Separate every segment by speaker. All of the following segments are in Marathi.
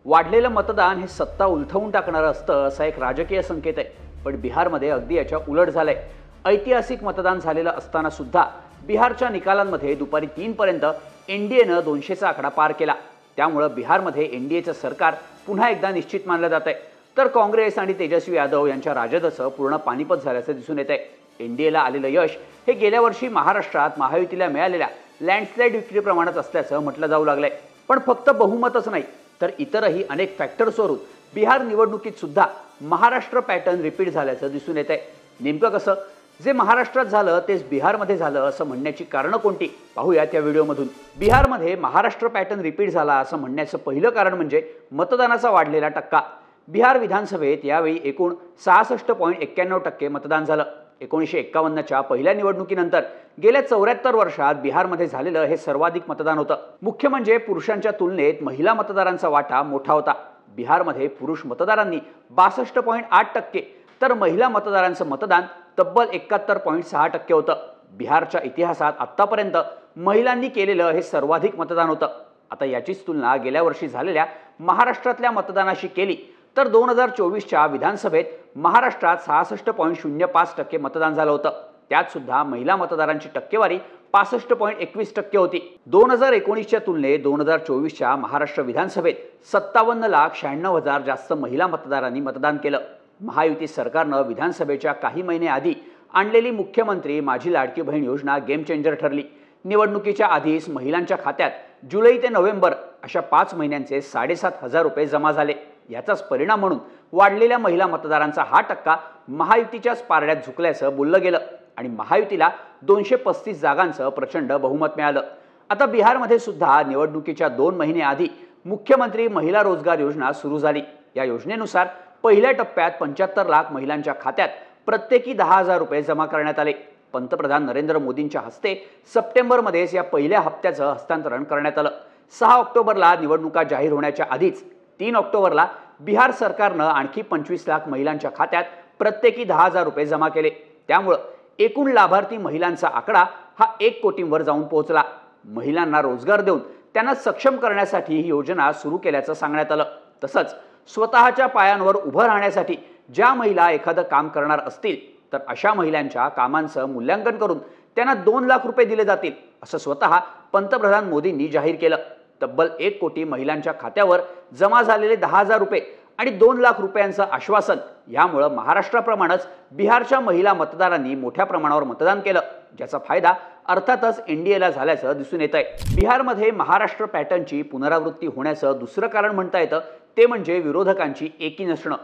Speaker 1: वाढलेलं मतदान हे सत्ता उलथवून टाकणारं असतं असा एक राजकीय संकेत आहे। पण बिहारमध्ये अगदी याच्या उलट झालंय। ऐतिहासिक मतदान झालेलं असताना सुद्धा बिहारच्या निकालांमध्ये दुपारी 3 पर्यंत एनडीएनं 200चा आकडा पार केला। त्यामुळे बिहारमध्ये एनडीएचं सरकार पुन्हा एकदा निश्चित मानलं जात आहे। तर काँग्रेस आणि तेजस्वी यादव यांच्या राजदचं पूर्ण पानिपत झाल्याचं दिसून येत आहे। एनडीएला आलेलं यश हे गेल्या वर्षी महाराष्ट्रात महायुतीला मिळालेल्या लँडस्लाइड विक्रीप्रमाणेच असल्याचं म्हटलं जाऊ लागलंय। पण फक्त बहुमतच नाही तर इतरही अनेक फॅक्टर्सवरून बिहार निवडणुकीत सुद्धा महाराष्ट्र पॅटर्न रिपीट झाल्याचं दिसून येत आहे। नेमकं कसं? जे महाराष्ट्रात झालं तेच बिहारमध्ये झालं असं म्हणण्याची कारणं कोणती पाहूया त्या व्हिडिओमधून। बिहारमध्ये महाराष्ट्र पॅटर्न रिपीट झाला असं म्हणण्याचं पहिलं कारण म्हणजे मतदानाचा वाढलेला टक्का। बिहार विधानसभेत यावेळी एकूण 66.91% मतदान झालं। 1951च्या पहिल्या निवडणुकीनंतर गेल्या 74 वर्षात बिहारमध्ये झालेलं हे सर्वाधिक मतदान होतं। मुख्य म्हणजे पुरुषांच्या तुलनेत महिला मतदारांचा वाटा मोठा होता। बिहारमध्ये पुरुष मतदारांनी 62.8% तर महिला मतदारांचं मतदान तब्बल 71.6% होतं। बिहारच्या इतिहासात आतापर्यंत महिलांनी केलेलं हे सर्वाधिक मतदान होतं। आता याचीच तुलना गेल्या वर्षी झालेल्या महाराष्ट्रातल्या मतदानाशी केली तर 2024च्या विधानसभेत महाराष्ट्रात 66.05% मतदान झालं होतं। त्यात सुद्धा महिला मतदारांची टक्केवारी 65.21% होती। 2019च्या तुलनेत 2024च्या महाराष्ट्र विधानसभेत 57,96,000 जास्त महिला मतदारांनी मतदान केलं। महायुती सरकारनं विधानसभेच्या काही महिने आधी आणलेली मुख्यमंत्री माझी लाडकी बहीण योजना गेम चेंजर ठरली। निवडणुकीच्या आधीच महिलांच्या खात्यात जुलै ते नोव्हेंबर अशा 5 महिन्यांचे 7,500 रुपये जमा झाले। याचाच परिणाम म्हणून वाढलेल्या महिला मतदारांचा हा टक्का महायुतीच्याच पारड्यात झुकल्याचं बोललं गेलं आणि महायुतीला 235 जागांचं प्रचंड बहुमत मिळालं। आता बिहारमध्ये सुद्धा निवडणुकीच्या 2 महिने आधी मुख्यमंत्री महिला रोजगार योजना सुरू झाली। या योजनेनुसार पहिल्या टप्प्यात 75 लाख महिलांच्या खात्यात प्रत्येकी 10,000 रुपये जमा करण्यात आले। पंतप्रधान नरेंद्र मोदींच्या हस्ते सप्टेंबरमध्येच या पहिल्या हप्त्याचं हस्तांतरण करण्यात आलं। 6 ऑक्टोबरला निवडणुका जाहीर होण्याच्या आधीच 3 ऑक्टोबरला बिहार सरकारनं आणखी 25 लाख महिलांच्या खात्यात प्रत्येकी 10,000 रुपये जमा केले। त्यामुळे एकूण लाभार्थी महिलांचा आकडा हा 1 कोटींवर जाऊन पोहोचला। महिलांना रोजगार देऊन त्यांना सक्षम करण्यासाठी ही योजना सुरू केल्याचं सांगण्यात आलं। तसंच स्वतःच्या पायांवर उभं राहण्यासाठी ज्या महिला एखादं काम करणार असतील तर अशा महिलांच्या कामांचं मूल्यांकन करून त्यांना 2 लाख रुपये दिले जातील असं स्वतः पंतप्रधान मोदींनी जाहीर केलं। तब्बल 1 कोटी महिलांच्या खात्यावर जमा झालेले 10,000 रुपये आणि 2 लाख रुपयांचं आश्वासन यामुळे महाराष्ट्राप्रमाणेच बिहारच्या महिला मतदारांनी मोठ्या प्रमाणावर मतदान केलं, ज्याचा फायदा अर्थातच एनडीएला झाल्याचं दिसून येत आहे। बिहारमध्ये महाराष्ट्र पॅटर्नची पुनरावृत्ती होण्याचं दुसरं कारण म्हणता येतं ते म्हणजे विरोधकांची एकी नसणं।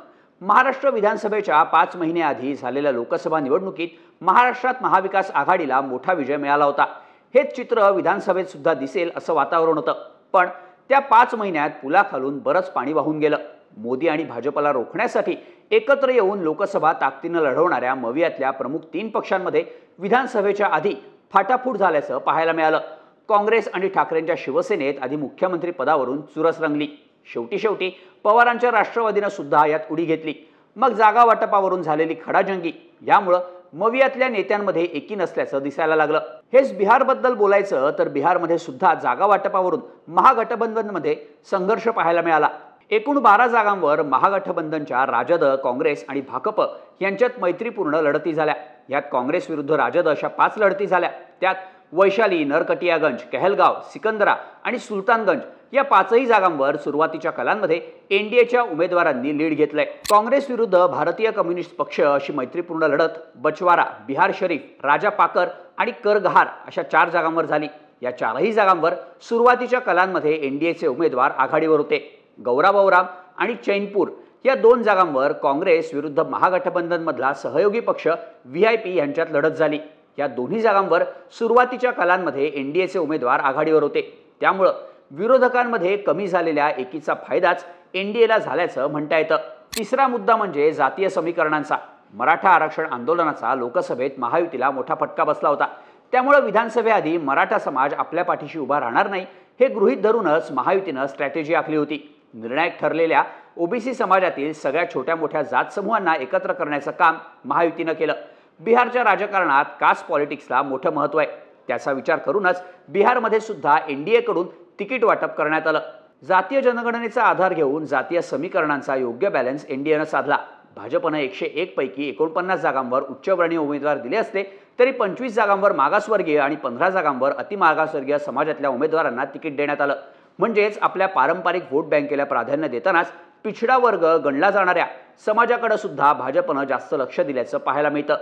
Speaker 1: महाराष्ट्र विधानसभेच्या 5 महिने आधी झालेल्या लोकसभा निवडणुकीत महाराष्ट्रात महाविकास आघाडीला मोठा विजय मिळाला होता। हेच चित्र विधानसभेत सुद्धा दिसेल असं वातावरण होतं। पण त्या 5 महिन्यात पुलाखालून बरंच पाणी वाहून गेलं। मोदी आणि भाजपला रोखण्यासाठी एकत्र येऊन लोकसभा ताकदीनं लढवणाऱ्या मवियातल्या प्रमुख 3 पक्षांमध्ये विधानसभेच्या आधी फाटाफूट झाल्याचं पाहायला मिळालं। काँग्रेस आणि ठाकरेंच्या शिवसेनेत आधी मुख्यमंत्री पदावरून चुरस रंगली। शेवटी पवारांच्या राष्ट्रवादीनं सुद्धा यात उडी घेतली। मग जागा वाटपावरून झालेली खडाजंगी यामुळं मवियातल्या नेत्यांमध्ये एकी नसल्याचं दिसायला लागलं। हेच बिहारबद्दल बोलायचं तर बिहारमध्ये सुद्धा जागा वाटपावरून महागठबंधनमध्ये संघर्ष पाहायला मिळाला। एकूण 12 जागांवर महागठबंधनच्या राजद, काँग्रेस आणि भाकप यांच्यात मैत्रीपूर्ण लढती झाल्या। यात काँग्रेस विरुद्ध राजद अशा 5 लढती झाल्या। त्यात वैशाली, नरकटियागंज, कहलगाव, सिकंदरा आणि सुलतानगंज या 5ही जागांवर सुरुवातीच्या कालांमध्ये एनडीएच्या उमेदवारांनी लीड घेतलंय। काँग्रेस विरुद्ध भारतीय कम्युनिस्ट पक्ष अशी मैत्रीपूर्ण लढत बचवारा, बिहार शरीफ, राजा पाकर आणि करगहार अशा 4 जागांवर झाली। या 4ही जागांवर सुरुवातीच्या कालांमध्ये एनडीएचे उमेदवार आघाडीवर होते। गौराबौराम आणि चैनपूर या 2 जागांवर काँग्रेस विरुद्ध महागठबंधनमधला सहयोगी पक्ष व्हीआयपी यांच्यात लढत झाली। या दोन्ही जागांवर सुरुवातीच्या कालांमध्ये एनडीएचे उमेदवार आघाडीवर होते। त्यामुळे विरोधकांमध्ये कमी झालेल्या एकीचा फायदाच एनडीएला झाल्याचं म्हणता येतं। तिसरा मुद्दा म्हणजे जातीय समीकरणांचा। मराठा आरक्षण आंदोलनाचा लोकसभेत महायुतीला मोठा फटका बसला होता। त्यामुळे विधानसभेआधी मराठा समाज आपल्या पाठीशी उभा राहणार नाही हे गृहीत धरूनच महायुतीनं स्ट्रॅटेजी आखली होती। निर्णायक ठरलेल्या ओबीसी समाजातील सगळ्या छोट्या मोठ्या जात समूहांना एकत्र करण्याचं काम महायुतीनं केलं। बिहारच्या राजकारणात कास्ट पॉलिटिक्सला मोठं महत्त्व आहे। त्याचा विचार करूनच बिहारमध्ये सुद्धा एनडीएकडून तिकीट वाटप करण्यात आलं। जातीय जनगणनेचा आधार घेऊन जातीय समीकरणांचा योग्य बॅलन्स एनडीएनं साधला। भाजपनं 101 पैकी 49 जागांवर उच्चवर्णीय उमेदवार दिले असले तरी 25 जागांवर मागासवर्गीय आणि 15 जागांवर अतिमागासवर्गीय समाजातल्या उमेदवारांना तिकीट देण्यात आलं। म्हणजेच आपल्या पारंपरिक व्होट बँकेला प्राधान्य देतानाच पिछडा वर्ग गणला जाणाऱ्या समाजाकडे सुद्धा भाजपनं जास्त लक्ष दिल्याचं पाहायला मिळतं।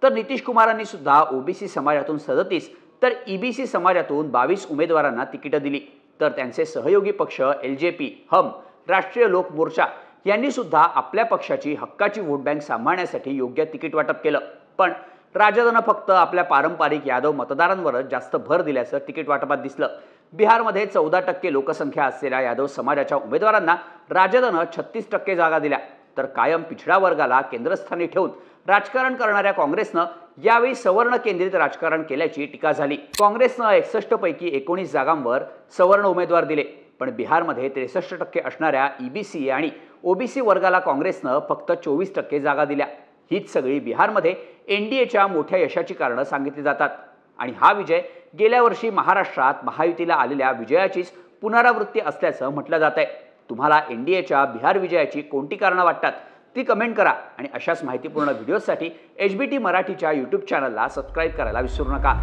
Speaker 1: तर नितीश कुमारांनी सुद्धा ओबीसी समाजातून 37 तर ईबीसी समाजातून 22 उमेदवारांना तिकीटं दिली। तर त्यांचे सहयोगी पक्ष एलजेपी, हम, राष्ट्रीय लोक मोर्चा यांनी सुद्धा आपल्या पक्षाची हक्काची व्होट बँक सांभाळण्यासाठी योग्य तिकीट वाटप केलं। पण राजदनं फक्त आपल्या पारंपरिक यादव मतदारांवरच जास्त भर दिल्याचं तिकीट वाटपात दिसलं। बिहारमध्ये 14% लोकसंख्या असलेल्या यादव समाजाच्या उमेदवारांना राजदनं 36% जागा दिल्या। तर कायम पिछडा वर्गाला केंद्रस्थानी ठेवून राजकारण करणाऱ्या काँग्रेसनं यावेळी सवर्ण केंद्रित राजकारण केल्याची टीका झाली। काँग्रेसनं 61 पैकी 19 जागांवर सवर्ण उमेदवार दिले, पण बिहारमध्ये 63% असणाऱ्या ईबीसी आणि ओबीसी वर्गाला काँग्रेसनं फक्त 24% जागा दिल्या। हीच सगळी बिहारमध्ये एनडीएच्या मोठ्या यशाची कारणं सांगितली जातात। आणि हा विजय गेल्या वर्षी महाराष्ट्रात महायुतीला आलेल्या विजयाचीच पुनरावृत्ती असल्याचं म्हटलं जात आहे। तुम्हाला एनडीएच्या बिहार विजयाची कोणती कारणं वाटतात ती कमेंट करा आणि अशाच माहितीपूर्ण व्हिडिओसाठी एचबीटी मराठीच्या यूट्यूब चॅनलला सबस्क्राईब करायला विसरू नका।